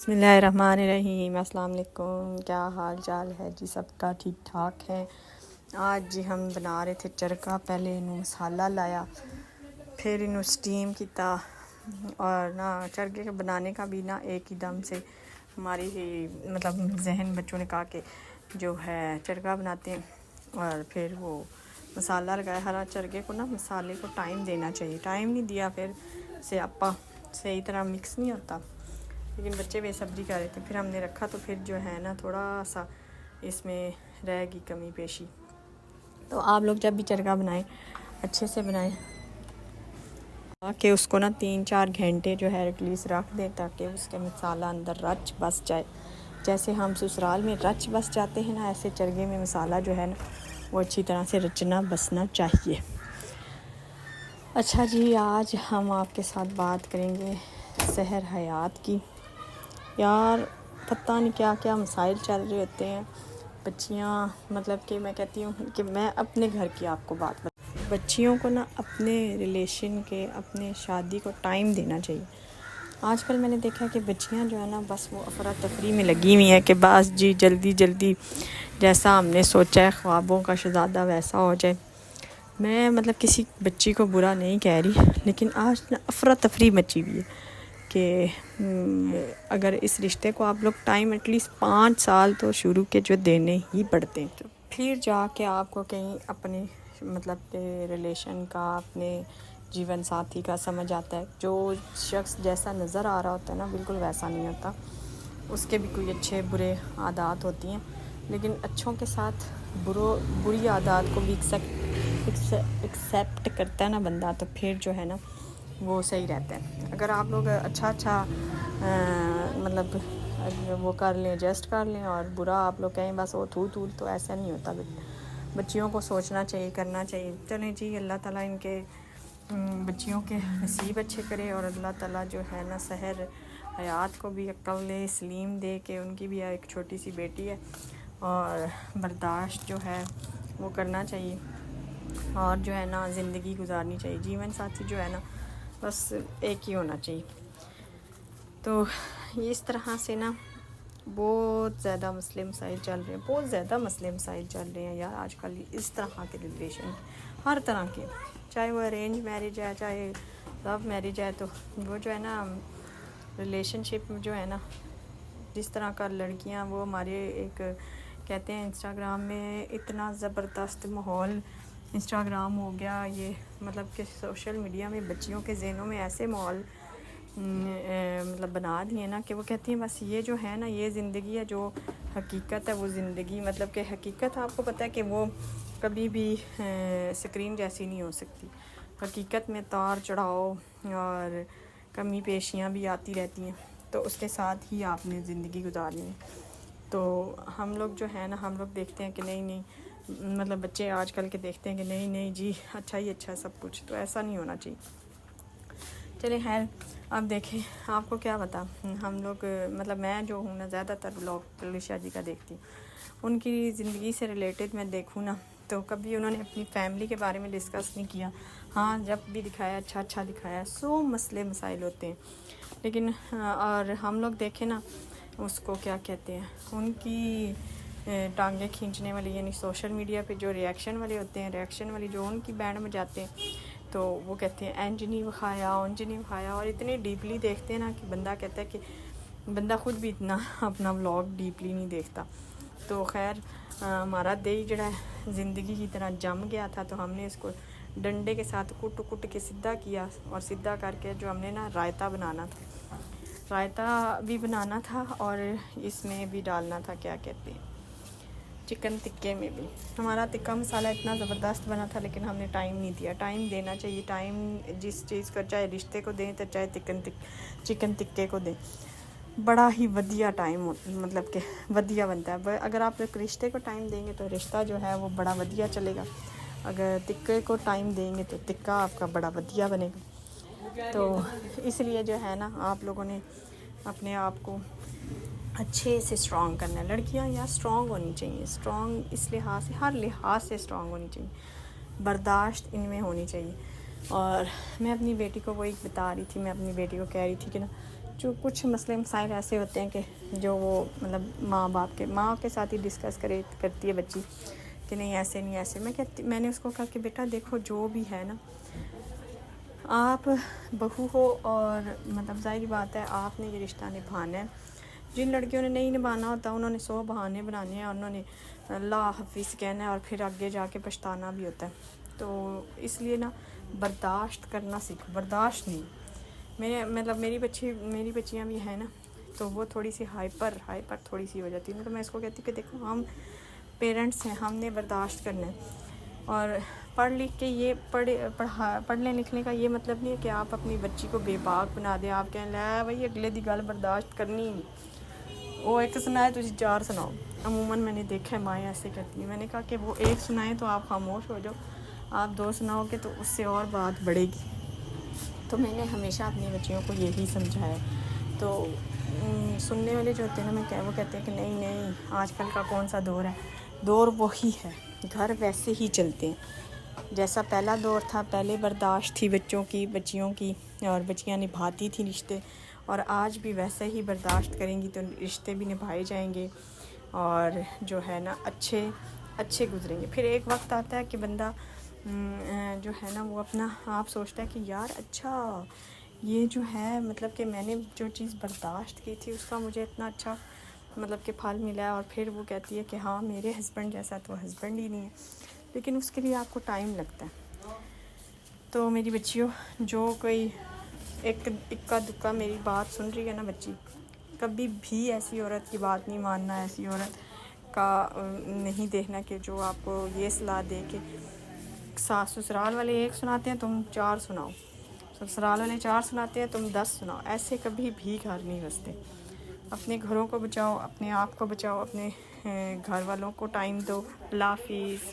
بسم اللہ الرحمن الرحیم۔ السلام علیکم، کیا حال چال ہے جی؟ سب کا ٹھیک ٹھاک ہے؟ آج جی ہم بنا رہے تھے چرکا۔ پہلے انہوں مسالہ لایا، پھر انہوں سٹیم کیتا، اور نا چرکے کے بنانے کا بھی نا ایک ہی دم سے ہماری ذہن بچوں نے کہا کہ جو ہے چرکا بناتے ہیں، اور پھر وہ مسالہ لگایا ہرا چرکے کو نا مسالے کو ٹائم دینا چاہیے۔ ٹائم نہیں دیا پھر سیاپا صحیح طرح مکس نہیں ہوتا، لیکن بچے بے صبری کر رہے تھے۔ پھر ہم نے رکھا تو پھر جو ہے نا تھوڑا سا اس میں رہ گئی کمی پیشی۔ تو آپ لوگ جب بھی چرکا بنائیں اچھے سے بنائیں کہ اس کو نا 3-4 گھنٹے جو ہے ایٹ لیسٹ رکھ دیں، تاکہ اس کے مسالہ اندر رچ بس جائے۔ جیسے ہم سسرال میں رچ بس جاتے ہیں نا، ایسے چرگے میں مسالہ جو ہے نا وہ اچھی طرح سے رچنا بسنا چاہیے۔ اچھا جی، آج ہم آپ کے ساتھ بات کریں گے سحر حیات کی۔ یار پتہ نہیں کیا کیا مسائل چل رہے ہوتے ہیں بچیاں، کہ میں کہتی ہوں کہ میں اپنے گھر کی آپ کو بات بچیوں کو نا اپنے ریلیشن کے، اپنے شادی کو ٹائم دینا چاہیے۔ آج کل میں نے دیکھا کہ بچیاں جو ہے نا بس وہ افراتفری میں لگی ہوئی ہیں کہ بس جی جلدی جلدی جیسا ہم نے سوچا ہے خوابوں کا شہزادہ ویسا ہو جائے۔ میں کسی بچی کو برا نہیں کہہ رہی، لیکن آج نا افراتفری مچی ہوئی ہے کہ اگر اس رشتے کو آپ لوگ ٹائم ایٹ لیسٹ 5 سال تو شروع کے جو دینے ہی پڑتے ہیں، تو پھر جا کے آپ کو کہیں اپنے کہ ریلیشن کا، اپنے جیون ساتھی کا سمجھ آتا ہے۔ جو شخص جیسا نظر آ رہا ہوتا ہے نا بالکل ویسا نہیں ہوتا، اس کے بھی کوئی اچھے برے عادات ہوتی ہیں، لیکن اچھوں کے ساتھ بری عادات کو بھی ایکسیپٹ کرتا ہے نا بندہ، تو پھر جو ہے نا وہ صحیح رہتا ہے۔ اگر آپ لوگ اچھا وہ کر لیں، ایڈجسٹ کر لیں، اور برا آپ لوگ کہیں بس وہ تھول تو ایسا نہیں ہوتا۔ بچیوں کو سوچنا چاہیے، کرنا چاہیے۔ چلیں جی، اللہ تعالیٰ ان کے بچیوں کے نصیب اچھے کرے، اور اللہ تعالیٰ جو ہے نا سحر حیات کو بھی عقل سلیم دے کہ ان کی بھی ایک چھوٹی سی بیٹی ہے، اور برداشت جو ہے وہ کرنا چاہیے، اور جو ہے نا زندگی گزارنی چاہیے۔ جیون ساتھی جو ہے نا بس ایک ہی ہونا چاہیے۔ تو اس طرح سے نا بہت زیادہ مسئلے مسائل چل رہے ہیں یار آج کل۔ اس طرح کے ریلیشن ہر طرح کے، چاہے وہ ارینج میرج ہے چاہے لو میرج ہے، تو وہ جو ہے نا ریلیشن شپ جو ہے نا جس طرح کا لڑکیاں، وہ ہمارے ایک کہتے ہیں انسٹاگرام میں اتنا زبردست ماحول انسٹاگرام ہو گیا، یہ کہ سوشل میڈیا میں بچیوں کے ذہنوں میں ایسے ماحول بنا دیے نا کہ وہ کہتی ہیں بس یہ جو ہے نا یہ زندگی ہے، جو حقیقت ہے وہ زندگی، کہ حقیقت آپ کو پتہ ہے کہ وہ کبھی بھی سکرین جیسی نہیں ہو سکتی۔ حقیقت میں تار چڑھاؤ اور کمی پیشیاں بھی آتی رہتی ہیں، تو اس کے ساتھ ہی آپ نے زندگی گزارنی ہے۔ تو ہم لوگ جو ہے نا ہم لوگ دیکھتے ہیں کہ نہیں بچے آج کل کے دیکھتے ہیں کہ نہیں جی اچھا ہی اچھا سب کچھ، تو ایسا نہیں ہونا چاہیے۔ چلیں خیر، اب دیکھیں آپ کو کیا بتا، ہم لوگ میں جو ہوں نا زیادہ تر بلاگ پولیشا جی کا دیکھتی ہوں، ان کی زندگی سے ریلیٹڈ میں دیکھوں نا تو کبھی انہوں نے اپنی فیملی کے بارے میں ڈسکس نہیں کیا۔ ہاں جب بھی دکھایا اچھا دکھایا، مسئلے مسائل ہوتے ہیں، لیکن اور ہم لوگ دیکھیں نا اس کو کیا کہتے ہیں، ان کی ٹانگیں کھینچنے والی، یعنی سوشل میڈیا پہ جو ریئیکشن والے ہوتے ہیں، ریئیکشن والی جو ان کی بینڈ میں جاتے ہیں، تو وہ کہتے ہیں اینج نہیں بخایا، اونج نہیں بخایا، اور اتنے ڈیپلی دیکھتے ہیں نا کہ بندہ کہتا ہے کہ بندہ خود بھی اتنا اپنا ولاگ ڈیپلی نہیں دیکھتا۔ تو خیر ہمارا دہی جڑا ہے زندگی کی طرح جم گیا تھا، تو ہم نے اس کو ڈنڈے کے ساتھ کٹ کے سیدھا کیا، اور سیدھا کر کے جو ہم نے نا رائتا بھی بنانا تھا، اور اس میں بھی ڈالنا تھا کیا کہتے ہیں چکن ٹکے میں بھی۔ ہمارا ٹکا مسالہ اتنا زبردست بنا تھا، لیکن ہم نے ٹائم نہیں دیا۔ ٹائم دینا چاہیے، ٹائم جس چیز کو چاہے رشتے کو دیں تو چاہے چکن ٹکے کو دیں، بڑا ہی ودیا ٹائم کہ ودیا بنتا ہے۔ اگر آپ ایک رشتے کو ٹائم دیں گے تو رشتہ جو ہے وہ بڑا ودیا چلے گا، اگر ٹکے کو ٹائم دیں گے تو ٹکا آپ کا بڑا ودیا بنے گا۔ تو اس لیے جو ہے نا آپ لوگوں نے اپنے آپ کو اچھے سے اسٹرانگ کرنا ہے۔ لڑکیاں یا اسٹرانگ ہونی چاہیے، اسٹرانگ اس لحاظ سے، ہر لحاظ سے اسٹرانگ ہونی چاہیے، برداشت ان میں ہونی چاہیے۔ اور میں اپنی بیٹی کو وہی بتا رہی تھی، میں اپنی بیٹی کو کہہ رہی تھی کہ نا جو کچھ مسئلے مسائل ایسے ہوتے ہیں کہ جو وہ مطلب ماں کے ساتھ ہی ڈسکس کرتی ہے بچی کہ نہیں ایسے نہیں ایسے. میں نے اس کو کہا کہ بیٹا دیکھو جو بھی ہے نا, آپ بہو ہو اور مطلب ظاہری بات ہے آپ نے یہ رشتہ نبھانا ہے. جن لڑکیوں نے نہیں نبھانا ہوتا انہوں نے 100 بہانے بنانے ہیں اور انہوں نے اللہ حافظ کہنا ہے اور پھر آگے جا کے پچھتانا بھی ہوتا ہے. تو اس لیے نا برداشت کرنا سیکھو, برداشت نہیں. میری بچیاں بھی ہیں نا, تو وہ تھوڑی سی ہائپر تھوڑی سی ہو جاتی ہے. تو میں اس کو کہتی ہوں کہ دیکھو ہم پیرنٹس ہیں, ہم نے برداشت کرنا ہے. اور پڑھ لکھ کے یہ پڑھنے لکھنے کا یہ مطلب نہیں ہے کہ آپ اپنی بچی کو بے باک بنا دیں. آپ کہیں لے بھائی اگلے دی گل برداشت کرنی ہی نہیں, وہ ایک سنائے تو 4 سناؤ. عموماً میں نے دیکھا ہے مائیں ایسے کرتی ہیں. میں نے کہا کہ وہ ایک سنائیں تو آپ خاموش ہو جاؤ, آپ 2 سناؤ گے تو اس سے اور بات بڑھے گی. تو میں نے ہمیشہ اپنی بچیوں کو یہی سمجھایا. تو سننے والے جو ہوتے ہیں نا وہ کہتے ہیں کہ نہیں آج کل کا کون سا دور ہے, دور وہی ہے, گھر ویسے ہی چلتے ہیں جیسا پہلا دور تھا. پہلے برداشت تھی بچیوں کی اور بچیاں نبھاتی تھیں رشتے, اور آج بھی ویسے ہی برداشت کریں گی تو رشتے بھی نبھائے جائیں گے اور جو ہے نا اچھے گزریں گے. پھر ایک وقت آتا ہے کہ بندہ جو ہے نا وہ اپنا آپ سوچتا ہے کہ یار اچھا یہ جو ہے مطلب کہ میں نے جو چیز برداشت کی تھی اس کا مجھے اتنا اچھا مطلب کہ پھل ملا ہے. اور پھر وہ کہتی ہے کہ ہاں میرے ہسبینڈ جیسا تو ہسبینڈ ہی نہیں ہے, لیکن اس کے لیے آپ کو ٹائم لگتا ہے. تو میری بچیوں, جو کوئی اکا دکا میری بات سن رہی ہے نا بچی, کبھی بھی ایسی عورت کی بات نہیں ماننا, ایسی عورت کا نہیں دیکھنا کہ جو آپ کو یہ صلاح دے کہ ساس سسرال والے 1 سناتے ہیں تم 4 سناؤ, سسرال والے 4 سناتے ہیں تم 10 سناؤ. ایسے کبھی بھی گھر نہیں بستے. اپنے گھروں کو بچاؤ, اپنے آپ کو بچاؤ, اپنے گھر والوں کو ٹائم دو. اللہ حافظ.